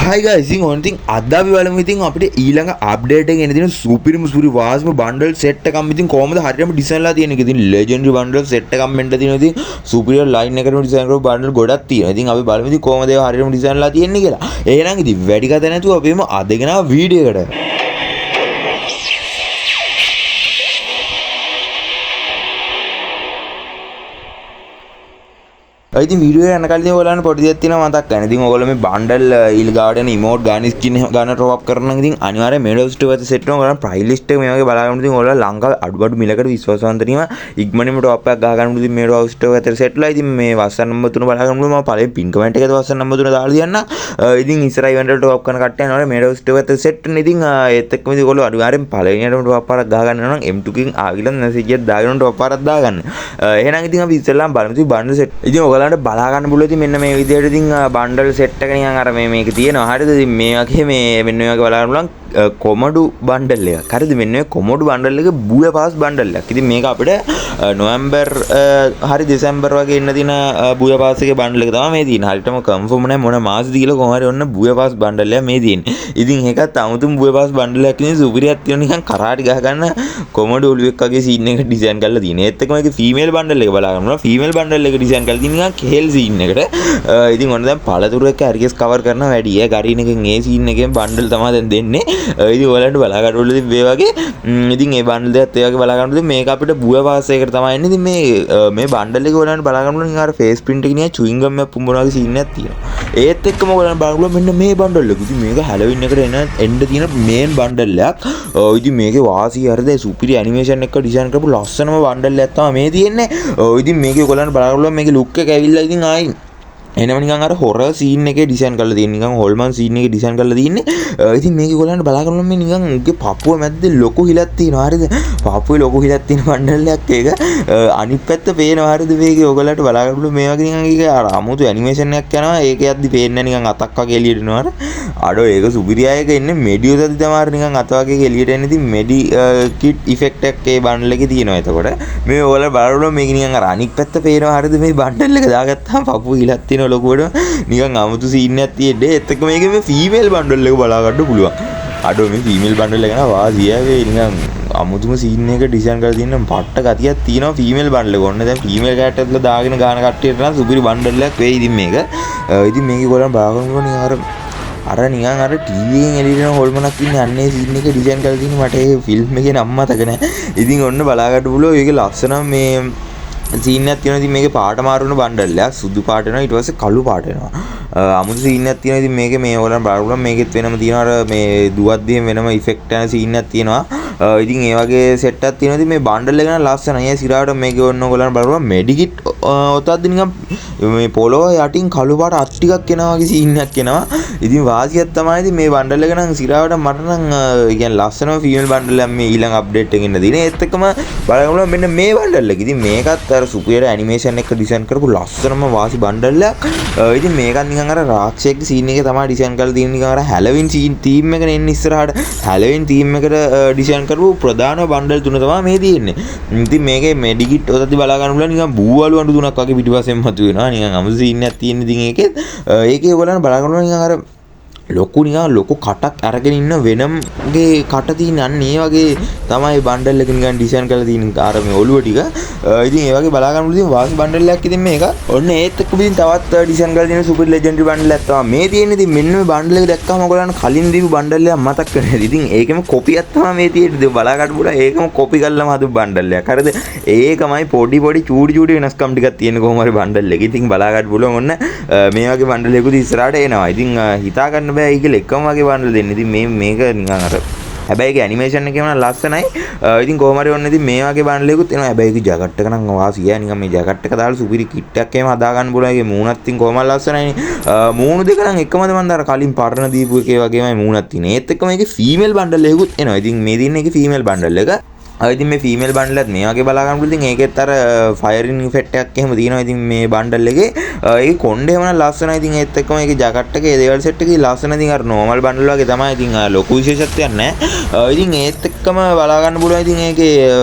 Hi guys, ඉතින් ඕන ඉතින් අද අපි බලමු ඉතින් අපිට ඊළඟ අප්ඩේට් එකේ එන තියෙන සුපිරිම වාස්ම බන්ඩල් සෙට් එකක් ඉතින් කොහොමද හරියටම ඩිසයින් ලා තියෙන එක. ඉතින් ලෙජෙන්ඩරි බන්ඩල් සෙට් එකක් මෙන්න තියෙනවා. ඉතින් සුපිරියර් ලයින් එකකට ඩිසයින් කරපු බන්ඩල් ගොඩක් තියෙනවා. ඉතින් අපි බලමු ඉතින් කොහොමද ඒවා හරියටම ඩිසයින් ලා තියෙන්නේ කියලා. එහෙනම් ඉතින් වැඩි කතා නැතුව අපි එමු අද ගෙනාව වීඩියෝ එකට. ඉතින් වීඩියෝ යන කලින් ඔයගොල්ලන්ට පොඩි දෙයක් තියෙනවා මතක් කරගන්න. ඉතින් ඔයගොල්ලෝ මේ බන්ඩල් ඊල් ගාඩන් ඉමෝට් ගාන ස්කින් ගාන ටොප් අප් කරනවා නම් ඉතින් අනිවාර්යයෙන් මේඩෝ ස්ටෝර් එකේ සෙට් වෙනවා. ඔයගොල්ලන් ප්‍රයිස් ලිස්ට් එක මේ වගේ බලා ගන්න. ඉතින් ඔයගොල්ලෝ ලංකාවේ අඩු මිලකට විශ්වාසවන්තනියම ඉක්මනින්ම ටොප් එකක් ගහ ගන්න. ඉතින් මේඩෝ ස්ටෝර් එකේ සෙට්ලා. ඉතින් මේ වස්සන් නම්බර් 3 බලා ගන්න. මම පළවෙනි පින් කමෙන්ට් එකේ වස්සන් නම්බර් 3 දාලා තියන්න. ඉතින් ඉස්සරහ ඉවෙන්ට් වල ටොප් කරන කට්ටිය යනවා මේඩෝ ස්ටෝර් එකේ සෙට් වෙන. ඉතින් ඒත් එක්කම ඉතින් ඔයගොල්ලෝ අනිවාර්යයෙන් පළවෙනියටම ටොප් එකක් ගහ ගන්න නම් M2 කින් ආවිලා නැසෙජ් එකක් දාගෙන ටොප් එකක් දා ගන්න. එහෙනම් ඉතින් අපි ඉස්සෙල්ලාම බලමු ඉතින් බන්ඩල් සෙට්. ඉතින් ඔයගොල්ලන්ට බලා ගන්න පුළුවන් ඉතින් මෙන්න මේ විදිහට ඉතින් බන්ඩල් සෙට් එක නිකන් අර මේක තියෙනවා. හරිද? ඉතින් මේ වගේ මේ මෙන්න මේ වගේ බලන්න පුළුවන් කොමඩු බන්ඩල් එකක්. හරිද? මෙන්න මේ කොමඩු බන්ඩල් එක බුය පාස් බන්ඩල් එකක්. ඉතින් මේක අපිට නොවැම්බර් හරි දෙසැම්බර් වගේ ඉන්න දින බුය පාස් එකේ බන්ඩල් එක තමයි මේ තියෙන්නේ. හරියටම කන්ෆර්ම් නැහැ මොන මාසෙද කියලා කොහොම හරි ඔන්න බුය පාස් බන්ඩල් එක මේ තියෙන්නේ. ඉතින් ඒකත් 아무තුම් බුය පාස් බන්ඩල් එකක් ඉන්නේ සුපිරියක් තියෙන නිකන් කරාටි ගහ ගන්න කොමඩු ඔලුවෙක් වගේ සීන් එක ඩිසයින් කරලා තියෙනවා. ඒත් එක්කම මේකේ ෆීමේල් බන්ඩල් එක බලා ගන්නවා. ෆීමේල් බන්ඩල් එක ඩිසයින් කරලා තියෙන නිකන් කෙහෙල් සීන් එකට. ඉතින් ඔන්න දැන් පළතුරු එක ඇරියස් කවර් කරන වැඩි. ඒ ගරීන එකෙන් ඒ සීන් එකෙන් බන්ඩල් තමයි දැන් දෙන්නේ. ඉතින් ඔයාලට බලා ගන්න ඕනේ ඉතින් මේ වගේ. ඉතින් මේ බන්ඩල් දෙකත් ඒ වගේ බලා ගන්න ඕනේ. මේක අපිට බුය පාස් එකකට තමයි එන්නේ. ඉතින් මේ බන්ඩල් එක ඔයාලට බලා ගන්න ඕනේ. නිකන් අර ෆේස් ප්‍රින්ට් එකේ නිකන් චුයින් ගම් එකක් පුම්බන වගේ සීන් එකක් තියෙනවා. ඒත් එක්කම ඔයාලට බලන්න පුළුවන් මෙන්න මේ බන්ඩල් එක. ඉතින් මේක හැලොවින් එකට එන්න තියෙන මේන් බන්ඩල් එකක්. ඉතින් මේකේ වාසිය හරිද සුපිරි ඇනිමේෂන් එකක ඩිසයින් කරපු ලස්සනම බන්ඩල් එකක් තමයි මේ තියෙන්නේ. ඉතින් මේකේ ඔයාලට බලන්න පුළුවන් මේකේ ලුක් එක ඇවිල්ලා ඉතින් ආයි එනම නිකන් අර හොරර් සීන් එකේ ඩිසයින් කරලා තියෙන නිකන් හොල්මන් සීන් එකේ ඩිසයින් කරලා තියෙන්නේ. ඉතින් මේක ඔයගොල්ලන්ට බලා ගන්න මේ නිකන් උගේ පපුව මැද්ද ලොකු හිලක් තියෙනවා. හරිද? පපුවේ ලොකු හිලක් තියෙන බන්ඩල් එකක් ඒක. අනිත් පැත්ත පේනවා. හරිද? මේකේ ඔයගොල්ලන්ට බලා ගන්න මේ වගේ නිකන් ඒක අර අමුතු ඇනිමේෂන් එකක් යනවා. ඒක යද්දි පේන්නේ නිකන් අතක් වගේ එළියට එනවා. අඩෝ ඒක සුපිරියයක ඉන්නේ මෙඩියෝ තදි තමයි නිකන් අත වගේ එළියට එන්නේ. ඉතින් මෙඩි කිට් ඉෆෙක්ට් එකක් ඒ බන්ඩල් එකේ තියෙනවා. එතකොට මේ ඔයගොල්ලෝ බලන්න මේක නිකන් අර අනිත් පැත්ත පේනවා. හරිද? මේ බන්ඩල් එක දාගත්තාම පපුව හිලක් තියෙන ලොකුවට නිකන් අමුතු සීන් එකක් තියෙන්නේ. ඒත් එක්ක මේකේ මේ ෆීමේල් බන්ඩල් එක බලා ගන්න පුළුවන්. අඩෝ මේ ෆීමේල් බන්ඩල් එක නා වාසියවේ නිකන් අමුතුම සීන් එක ඩිසයින් කරලා තියෙන පට්ට ගතියක් තියෙනවා ෆීමේල් බන්ඩල් එක. ඔන්න දැන් ෆීමේල් කැරක්ටර්ස්ලා දාගෙන ගාන කට්ටියට නම් සුපිරි බන්ඩල් එකක් වෙයි ඉතින් මේක. ඉතින් මේකේ ගොල්ලන් බලා ගන්නකොට නිකන් අර නිකන් අර ටීවී එකෙන් එළියට යන හොල්මනක් ඉන්නේ අන්නේ සීන් එක ඩිසයින් කරලා තියෙන මට ඒ ෆිල්ම් එකේ නම මතක නැහැ. ඉතින් ඔන්න බලා ගන්න පුළුවන් ඒකේ ලස්සන මේ සීන් එකක් තියෙනවා. ඉතින් මේකේ පාට මාරු වෙන බන්ඩල් එකක් සුදු පාට වෙනවා ඊට පස්සේ කළු පාට වෙනවා. අමුතු සීන් එකක් තියෙනවා. ඉතින් මේකේ මේ ඔයාලන් බලන්න මේකෙත් වෙනම තියෙනවා අර මේ දුවද්දිම වෙනම ඉෆෙක්ට් යන සීන් එකක් තියෙනවා. ඉතින් ඒ වගේ සෙට් එකක් තියෙනවා. ඉතින් මේ බන්ඩල් එක නම් ලස්සනයි. ඒ සිරාවට මේකේ ඔන්න ඔයගොල්ලන් බලන්න මෙඩිකිට් ඔතද්දි නිකන් මේ පොළොව යටින් කළු පාට අත් ටිකක් එනවා වගේ සීන් එකක් එනවා. ඉතින් වාසියක් තමයි ඉතින් මේ බන්ඩල් එක නම් සිරාවට මට නම් කියන්නේ ලස්සනම ෆීමේල් බන්ඩල් එකක් මේ ඊළඟ අප්ඩේට් එකකින් ඉන්න දිනේ. ඒත් එක්කම බලන්න මෙන්න මේ බන්ඩල් එක. ඉතින් මේකත් අර සුපිරියර් ඇනිමේෂන් එක ඩිසයින් කරපු ලස්සනම වාසි බන්ඩල් එකක්. ඉතින් මේකත් නිකන් අර රාක්ෂයෙක් සීන් එකේ තමයි ඩිසයින් කරලා තියෙන්නේ. නිකන් අර හැලොවින් සීන් තීම් එකනේ එන්නේ ඉස්සරහට. හැලොවින් තීම් එකට ඩිසයින් කරපු ප්‍රධාන බන්ඩල් තුන තමයි මේ තියෙන්නේ. ඉතින් මේකේ මෙඩිකිට් ඔතද්දි බලා ගන්න පුළුවන් නිකන් බූවලු අඬු තුනක් වගේ පිටිපස්සෙන් මතුවෙනවා. නිකන් අමුතු සීන් එකක් තියෙන ඉතින් ඒකෙත් ඒකේ ඔයගොල්ලන් බලා ගන්න නිකන් අර ලොකු කටක් අරගෙන ඉන්න වෙනම්ගේ කට තියෙන අන්න ඒ වගේ තමයි බන්ඩල් එක නිකන් ඩිසයින් කරලා තියෙන අර මේ ඔළුව ටික. ඉතින් ඒ වගේ බලා ගන්න පුළුවන් වාසි බන්ඩල් එකක් ඉතින් මේක. ඔන්න ඒත් එක්ක ඉතින් තවත් ඩිසයින් කරලා තියෙන සුපර් ලෙජෙන්ඩරි බන්ඩල් එකක් තමයි මේ තියෙන්නේ. ඉතින් මෙන්න මේ බන්ඩල් එක දැක්කම ඔයගොල්ලන් කලින් දීපු බන්ඩල් එක මතක් වෙනවා. ඉතින් ඒකෙම කොපියක් තමයි මේ තියෙන්නේ. ඉතින් බලා ගන්න පුළුවන් ඒකම කොපි කරලාම හදපු බන්ඩල් එකක්. හරිද? ඒකමයි පොඩි චූටි වෙනස්කම් ටිකක් තියෙන කොහොම හරි බන්ඩල් එක. ඉතින් බලා ගන්න පුළුවන් ඔන්න මේ වගේ බන්ඩල් එකකුත් ඉස්සරහට එනවා. ඉතින් හිතා ගන්න බෑ ඒක එකම වගේ බන්ඩල් දෙන්න. ඉතින් මේක නිකන් අර හැබැයි ඒක ඇනිමේෂන් එකේම නම් ලස්සනයි. ඉතින් කොහොම හරි ඔන්න ඉතින් මේ වගේ බන්ඩල් එකකුත් එනවා. හැබැයි ඒක ජැකට් එක නම් වාසියයි. නිකන් මේ ජැකට් එක දාලා සුපිරි කිට් එකක් එහෙම හදා ගන්න පුළුවන්. ඒකේ මූණත් ඉතින් කොහොමද ලස්සනයිනේ. මූණු දෙක නම් එකමද මන් අර කලින් පරණ දීපු එකේ වගේමයි මූණත් තියෙන්නේ. ඒත් එක්ක මේකේ ෆීමේල් බන්ඩල් එකකුත් එනවා. ඉතින් මේ දින්නේ ඒකේ ෆීමේල් බන්ඩල් එක. ඉතින් මේ ෆීමේල් බන්ඩල් එකත් මේ වගේ බලා ගන්න පුළුවන්. ඉතින් ඒකෙත් අර ෆයරින් ඉෆෙක්ට් එකක් එහෙම තියෙනවා. ඉතින් මේ බන්ඩල් එකේ ඒක කොණ්ඩේ එහෙම ලස්සනයි. ඉතින් ඒත් එක්කම ඒකේ ජැකට් එකේ දේවල් සෙට් එකේ ලස්සන. ඉතින් අර නෝමල් බන්ඩල් වගේ තමයි. ඉතින් ලොකු විශේෂත්වයක් නැහැ. ඉතින් ඒත් එක්කම බලා ගන්න පුළුවන්. ඉතින් ඒකේ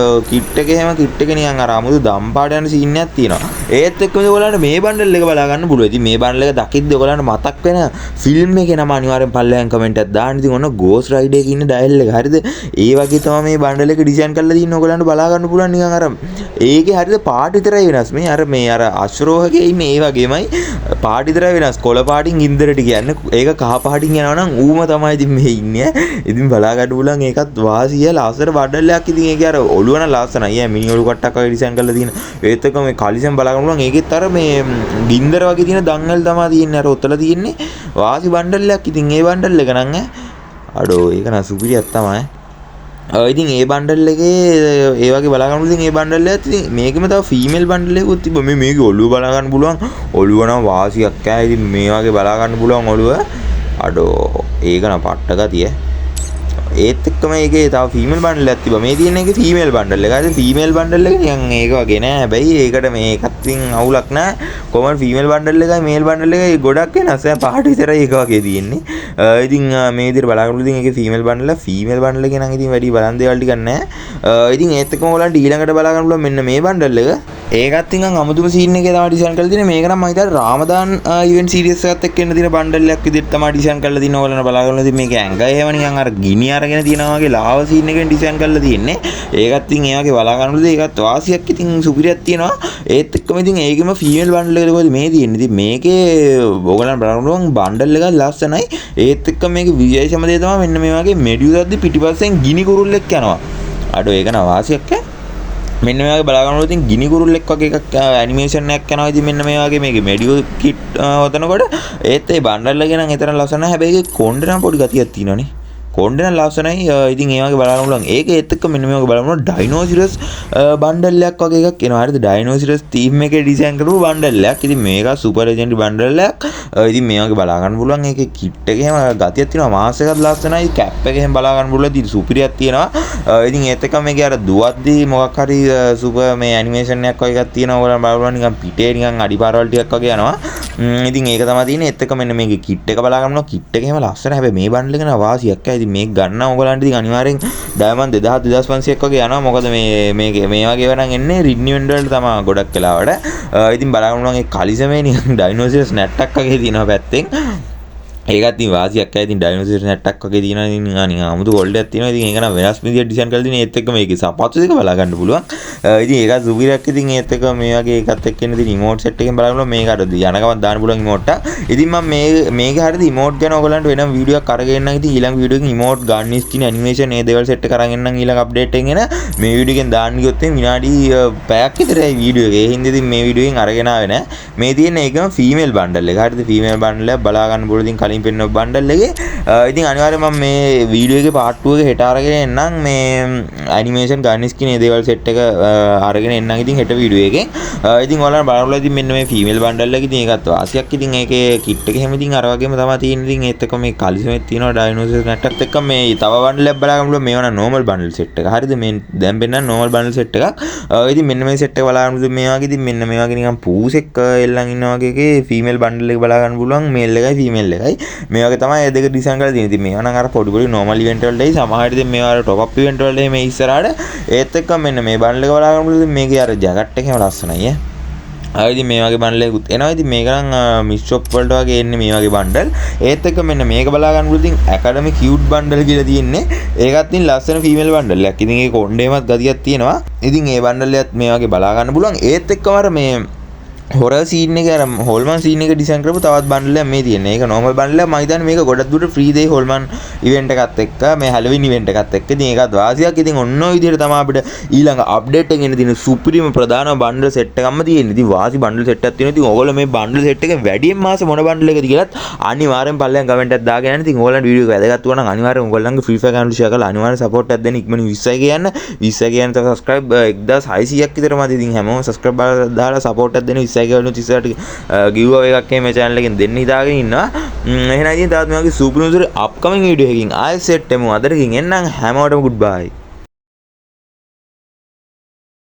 කිට් එකේ එහෙම කිට් එකේ නිකන් අර අමුතු දම්පාට යන සීන් එකක් තියෙනවා. ඒත් එක්කම ඔයගොල්ලන්ට මේ බන්ඩල් එක බලා ගන්න පුළුවන්. ඉතින් මේ බන්ඩල් එක දකිද්දි ඔයගොල්ලන්ට මතක් වෙන ෆිල්ම් එකේ නම අනිවාර්යෙන් පල්ලෙයන් කමෙන්ට් එකක් දාන්න. ඉතින් ඔන්න ගෝස්ට් රයිඩ් එකේ ඉන්න ඩයල් එක. හරිද? ඒ වගේ තමයි මේ බන්ඩල් එක ඩිසයින් කරලා තියෙන්නේ. ඔයගොල්ලන්ට බලා ගන්න පුළුවන් නිකන් අර ඒකේ හරියට පාට විතරයි වෙනස්. මේ අර අශ්‍රෝහකේ ඉන්නේ ඒ වගේමයි පාට විතරයි වෙනස්. කොළ පාටින් ඉන්දරට කියන්නේ ඒක කහ පාටින් යනවා නම් ඌම තමයි ඉතින් මේ ඉන්නේ. ඉතින් බලා ගන්න පුළුවන් ඒකත් වාසිය ලස්සන බඩල් එකක්. ඉතින් ඒකේ අර ඔළුව නම් ලස්සනයි. මිනි ඔළුව කට්ටක් වගේ ඩිසයින් කරලා තියෙන. ඒත් එක්ක මේ කලිසම් බලා ගන්න පුළුවන්. ඒකෙත් අර මේ ගින්දර වගේ තියෙන දංගල් තමයි තියෙන්නේ. අර ඔතල තියෙන්නේ වාසි බණ්ඩල් එකක්. ඉතින් ඒ බණ්ඩල් එක නම් අඩෝ ඒක නම් සුපිරියක් තමයි. ඉතින් ඒ බන්ඩල් එකේ ඒ වගේ බලා ගන්න පුළුවන්. ඉතින් ඒ බන්ඩල් එකත් ඉතින් මේකෙම තව ෆීමේල් බන්ඩල් එකකුත් තිබ්බා. මේකේ ඔළුව බලා ගන්න පුළුවන්. ඔළුව නම් වාසියක් ඈ. ඉතින් මේ වගේ බලා ගන්න පුළුවන් ඔළුව. අඩෝ ඒක නම් පට්ට ගතිය. ඒත් එක්කම ඒකේ තව ෆීමේල් බන්ඩල් එකක් තිබ්බා. මේ තියෙන එකේ ෆීමේල් බන්ඩල් එක. ඉතින් ෆීමේල් බන්ඩල් එක නිකන් ඒක වගේ නෑ. හැබැයි ඒකට මේකත් ඉතින් අවුලක් නෑ. කොහොමද ෆීමේල් බන්ඩල් එකයි මේල් බන්ඩල් එකයි ගොඩක් වෙනස්. පාට විතරයි ඒක වගේ තියෙන්නේ. ඉතින් මේ විදිහට බලාගන්න ඉතින් ඒකේ ෆීමේල් බන්ඩල් එකේ නම් ඉතින් වැඩි බලන් දේවල් ටිකක් නැහැ. ඉතින් ඒත් එක්කම ඔයාලන්ට ඊළඟට බලාගන්න පුළුවන් මෙන්න මේ බන්ඩල් එක. ඒකත් නිකන් අමුතුම සීන් එකේ තමයි ඩිසයින් කරලා තියෙන්නේ. මේක නම් මම හිතන්නේ රාමදාන් ඉවෙන්ට් සීරීස් එකත් එක්ක එන්න තියෙන බන්ඩල් එකක් විදිහට තමයි ඩිසයින් කරලා තියෙන්නේ. ඔයාලන්ට බලාගන්න ඉතින් මේක ඇඟ එහෙම නිකන් අර ගිනි අරගෙන තියෙනවා වගේ ලාව සීන් එකෙන් ඩිසයින් කරලා තියෙන්නේ. ඒකත් ඉතින් ඒ වගේ බලාගන්න ඒකත් වාසියක් ඉතින් සුපිරියක් තියෙනවා. ඒත් එක්කම ඉතින් ඒකෙම ෆීමේල් බන්ඩල් එකද කොහෙද මේ තියෙන්නේ. ඉතින් මේකේ ඔයාලන්ට බලන්න බන්ඩල් එකක් ලස්සනයි. ඒත් එක්ක මේකේ විශේෂම දේ තමයි මෙන්න මේ වගේ මෙඩියුසද්දි පිටිපස්සෙන් ගිනි කුරුල්ලෙක් යනවා. අඩෝ ඒක න වාසියක් ඈ. මෙන්න මේ වගේ බලා ගන්නකොට ඉතින් ගිනි කුරුල්ලෙක් වගේ එකක් ඇනිමේෂන් එකක් යනවා. ඉතින් මෙන්න මේ වගේ මේකේ මෙඩියු කිට් හොතනකොට ඒත් ඒ බන්ඩල් එකේ නම් එතරම් ලස්සන නැහැ. හැබැයි ඒකේ කොණ්ඩේ නම් පොඩි ගතියක් තියෙනවානේ. කොණ්ඩේ නම් ලස්සනයි. ඉතින් ඒ වගේ බලන්න පුළුවන්. ඒකේ ඒත් එක්ක මෙන්න මේ වගේ බලන්න ඩයිනෝසිරස් බන්ඩල් එකක් වගේ එකක් එනවා. හරිද? ඩයිනෝසිරස් තීම් එකේ ඩිසයින් කරපු බන්ඩල් එකක්. ඉතින් මේක සුපර් ලෙජෙන්ඩරි බන්ඩල් එකක්. ඉතින් මේ වගේ බලා ගන්න පුළුවන්. ඒකේ කිට් එකේ එහෙම ගතියක් තියෙනවා. මාස් එකත් ලස්සනයි. කැප් එකේ එහෙම බලා ගන්න පුළුවන්. ඉතින් සුපිරියක් තියෙනවා. ඉතින් ඒත් එක්ක මේකේ අර දුවද්දී මොකක් හරි සුපර් මේ ඇනිමේෂන් එකක් වගේ එකක් තියෙනවා. ඔයාලා බලන්න නිකන් පිටේ නිකන් අඩිපාරවල් ටිකක් වගේ යනවා. ඉතින් ඒක තමයි තියෙන්නේ. ඒත් එක්ක මෙන්න මේකේ කිට් එක බලා ගන්නවා. කිට් එක එහෙම ලස්සනයි. හැබැයි මේ බන්ඩල් එක න වාසියක්. ඉතින් මේක ගන්න ඔයගලන්ට ඉතින් අනිවාර්යෙන් ඩයමන්ඩ් 2000 2500ක් වගේ යනවා. මොකද මේ වගේ වරන් එන්නේ රින්නිවෙන්ඩ් වලට තමයි ගොඩක් වෙලාවට. ඉතින් බලන්න පුළුවන් ඒ කලිසමේ නිකන් ඩයිනෝසරස් නැට්ටක් වගේ තියෙනවා පැත්තෙන්. ඒකත් ඉතින් වාසියක් ඈ. ඉතින් ඩයිනෝසරස් නැට්ටක් වගේ තියෙනවා. ඉතින් නිකන් අමුතු ගෝල්ඩයක් තියෙනවා. ඉතින් ඒක නම් වෙනස් විදියට ඩිසයින් කරලා තියෙන. ඒත් එක්ක මේකේ සපත්තු දෙක බලා ගන්න පුළුවන්. ඉතින් ඒකත් සුපිරියක්. ඉතින් ඒත් එක්ක මේ වගේ එකත් එක්ක එන ඉතින් ඉමෝට් සෙට් එකෙන් බලන්න පුළුවන්. මේක අර යන ගමන් දාන්න පුළුවන් ඉමෝට් එක. ඉතින් මම මේක හරියට ඉමෝට් ගැන ඔයගලන්ට වෙනම වීඩියෝ එකක් අරගෙන නම් ඉතින් ඊළඟ වීඩියෝ එකකින් ඉමෝට් ගන්න ස්කින් ඇනිමේෂන් මේ දේවල් සෙට් එක අරගෙන නම් ඊළඟ අප්ඩේට් එකෙන් එන මේ වීඩියෝ එකෙන් දාන්න ගියොත් විනාඩි පැයක් විතරයි වීඩියෝ එක. ඒ හින්දා ඉතින් මේ වීඩියෝ එකෙන් අරගෙන ආවේ නෑ. මේ තියෙන එකම ෆීමේල් බන්ඩල් එක. හරියට ෆීමේල් බන්ඩල් එක බලා ගන්න පුළුවන්. ඉතින් කලින් පෙන්නන බන්ඩල් ඉතින් අනිවාර්යෙන් මම මේ වීඩියෝ එකේ පාර්ට් 2 එක හෙට අරගෙන එන්නම්. මේ ඇනිමේෂන් ගන්න ස්කින් මේ දේවල් සෙට් එක අරගෙන එන්නම් ඉතින් හෙට වීඩියෝ එකෙන්. ඉතින් ඔයාලා බලන්න ඉතින් මෙන්න මේ ෆීමේල් බන්ඩල් එක ඉතින් ඒකත් වාසියක්. ඉතින් ඒකේ කිට් එක එහෙම ඉතින් අර වගේම තමයි තියෙන්නේ. ඉතින් ඒත් එක්ක මේ කලිසමෙත් තියෙනවා ඩයිනෝසර් නැට්ටත් එක්ක මේ තව බන්ඩල් එකක් බලා ගන්න පුළුවන්. මේවා නම් නෝමල් බන්ඩල් සෙට් එක. හරිද? මේ දැන් පෙන්නන නෝමල් බන්ඩල් සෙට් එකක්. ඉතින් මෙන්න මේ සෙට් එක බලා ගන්න මේ වගේ ඉතින් මෙන්න මේ වගේ නිකන් පූසෙක් එල්ලන් ඉන්න වගේ එකේ ෆීමේල් බන්ඩල් එක බලා ගන්න පුළුවන්. මේල් එකයි ෆීමේල් එකයි. මේ වගේ තමයි මේ දෙක ඩිසයින් කරලා තියෙන්නේ. ඉතින් මේවා නම් අර පොඩි පොඩි නෝමල් ඉවෙන්ට් වලටයි සමහර විට මේවා අර টොප් අප් ඉවෙන්ට් වලටයි මේ ඉස්සරහට. ඒත් එක්ක මෙන්න මේ බන්ඩල් එක බලා ගන්න පුළුවන්. මේකේ අර ජැකට් එකම ලස්සනයි ඈ. ඉතින් මේ වගේ බන්ඩල් එකකුත් එනවා. ඉතින් මේක නම් මිස් ෂොප් වලට වගේ එන්නේ මේ වගේ බන්ඩල්. ඒත් එක්ක මෙන්න මේක බලා ගන්න පුළුවන්. ඉතින් ඇකඩමි කියුට් බන්ඩල් කියලා තියෙන්නේ. ඒකත් ඉතින් ලස්සන ෆීමේල් බන්ඩල් එකක්. ඉතින් ඒක කොණ්ඩේමත් ගතියක් තියෙනවා. ඉතින් මේ බන්ඩල් එකත් මේ වගේ බලා ගන්න පුළුවන්. ඒත් එක්කම අර මේ හොරර් සීන් එක අර හොල්මන් සීන් එක ඩිසයින් කරපු තවත් බන්ඩල් එකක් මේ තියෙන්නේ. ඒක නෝමල් බන්ඩල් එකක්. මම හිතන්නේ මේක ගොඩක් දුරට ෆ්‍රී දෙයි හොල්මන් ඉවෙන්ට් එකත් එක්ක මේ හැලොවින් ඉවෙන්ට් එකත් එක්ක. ඉතින් ඒකත් වාසියක්. ඉතින් ඔන්න ඔය විදිහට තමයි අපිට ඊළඟ අප්ඩේට් එකෙන් එන දින සුපිරිම ප්‍රධාන බන්ඩල් සෙට් එකක්ම තියෙන්නේ. ඉතින් වාසි බන්ඩල් සෙට් එකක් තියෙනවා. ඉතින් ඔයගොල්ලෝ මේ බන්ඩල් සෙට් එකෙන් වැඩියෙන් මාස මොන බන්ඩල් එකද කියලාත් අනිවාර්යෙන් පල්ලෙන් කමෙන්ට් එකක් දාගෙන යන්න. ඉතින් ඔයගොල්ලන්ට වීඩියෝ එක වැදගත් වුණා නම් අනිවාර්යෙන් ඔයගොල්ලන්ගේ ෆ්‍රී ෆයර් account ෂෙයා කරලා අනිවාර්යෙන් සපෝට් එකක් දෙන්න. ඉක්මනින් 20යි කියන්න. 20යි කියන්න තව සබ්ස්ක්‍රයිබ් 1600ක් විතර මත. ඉතින් හැමෝම සබ්ස්ක්‍රයිබ් දාලා සපෝට් එකක් දෙන්න. 20යි කියවලු 38ට ගිව් අවේ එකක් මේ channel එකෙන් දෙන්න හිතාගෙන ඉන්නවා. එහෙනම් ඉතින් තාත් මේ වගේ සුපර් නිවුස් අප්කමින් වීඩියෝ එකකින් ආයෙත් සෙට් වෙමු. අදටකින් එන්නම් හැමෝටම good bye.